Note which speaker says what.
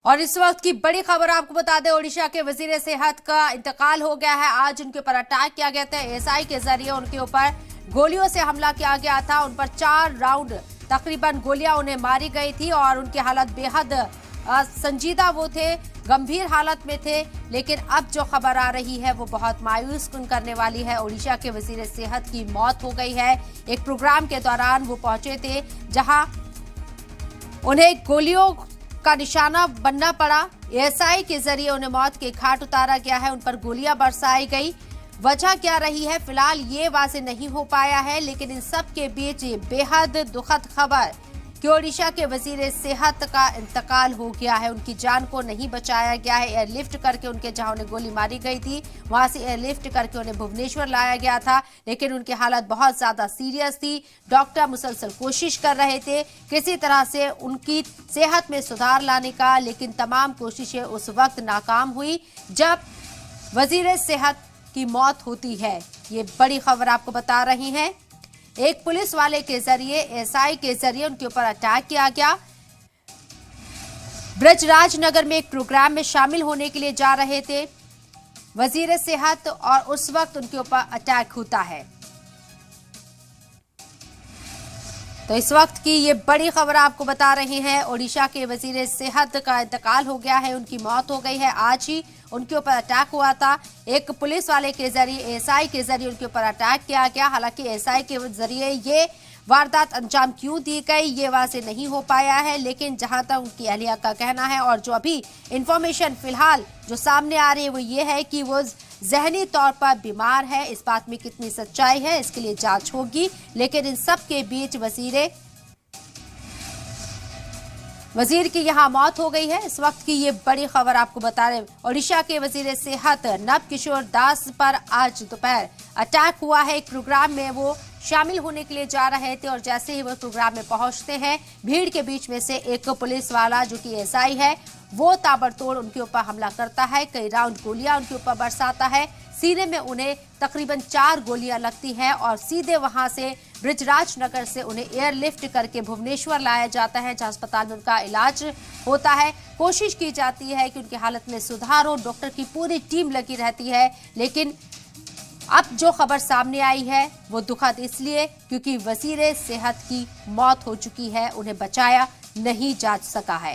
Speaker 1: और इस वक्त की बड़ी खबर आपको बता दें, ओडिशा के वजीर सेहत का इंतकाल हो गया है। आज उनके ऊपर अटैक किया गया था। एएसआई के जरिए उनके ऊपर गोलियों से हमला किया गया था। उन पर 4 राउंड तकरीबन गोलियां उन्हें मारी गई थी और उनकी हालत बेहद संजीदा वो थे, गंभीर हालत में थे। लेकिन अब जो खबर आ रही है वो बहुत मायूस कुन करने वाली है। ओडिशा के वजीर सेहत की मौत हो गई है। एक प्रोग्राम के दौरान वो पहुंचे थे जहां उन्हें गोलियों का निशाना बनना पड़ा। एएसआई के जरिए उन्हें मौत के घाट उतारा गया है। उन पर गोलियां बरसाई गई। वजह क्या रही है फिलहाल ये वाज़ेह नहीं हो पाया है। लेकिन इन सब के बीच ये बेहद दुखद खबर कि ओडिशा के वजीर सेहत का इंतकाल हो गया है। उनकी जान को नहीं बचाया गया है। एयरलिफ्ट करके उनके जहां उन्हें गोली मारी गई थी वहां से एयरलिफ्ट करके उन्हें भुवनेश्वर लाया गया था। लेकिन उनकी हालत बहुत ज्यादा सीरियस थी। डॉक्टर मुसलसल कोशिश कर रहे थे किसी तरह से उनकी सेहत में सुधार लाने का, लेकिन तमाम कोशिशें उस वक्त नाकाम हुई जब वजीर सेहत की मौत होती है। ये बड़ी खबर आपको बता रही हैं। एक पुलिस वाले के जरिए, एएसआई के जरिए उनके ऊपर अटैक किया गया। ब्रजराज नगर में एक प्रोग्राम में शामिल होने के लिए जा रहे थे वजीर सेहत और उस वक्त उनके ऊपर अटैक होता है। तो इस वक्त की ये बड़ी खबर आपको बता रहे हैं। ओडिशा के वजीर सेहत का इंतकाल हो गया है। उनकी मौत हो गई है। आज ही उनके ऊपर अटैक हुआ था। एक पुलिस वाले के जरिए, एएसआई के जरिए उनके ऊपर अटैक किया गया। हालांकि एएसआई के जरिए ये वारदात अंजाम क्यों दी गई ये वाज़ेह नहीं हो पाया है। लेकिन जहां तक उनकी अहलिया का कहना है और जो अभी इंफॉर्मेशन फिलहाल जो सामने आ रही है वो ये है कि वो जहनी तौर पर बीमार है। इस बात में कितनी सच्चाई है इसके लिए जांच होगी। लेकिन इन सब के बीच वजीर की यहां मौत हो गई है। इस वक्त की ये बड़ी खबर आपको बता रहे, ओडिशा के वजीर सेहत नव किशोर दास पर आज दोपहर अटैक हुआ है। एक प्रोग्राम में वो शामिल होने के लिए जा रहे थे और जैसे ही वो प्रोग्राम में पहुंचते हैं, भीड़ के बीच में से एक पुलिस वाला जो कि एएसआई है वो ताबड़तोड़ उनके ऊपर हमला करता है। कई राउंड गोलियां उनके ऊपर बरसाता है। सीने में उन्हें तकरीबन 4 गोलियां लगती हैं और सीधे वहां से ब्रजराज नगर से उन्हें एयरलिफ्ट करके भुवनेश्वर लाया जाता है, जहां अस्पताल में उनका इलाज होता है। कोशिश की जाती है कि उनकी हालत में सुधार हो। डॉक्टर की पूरी टीम लगी रहती है। लेकिन अब जो खबर सामने आई है वो दुखद इसलिए क्योंकि वजीर सेहत की मौत हो चुकी है। उन्हें बचाया नहीं जा सका है।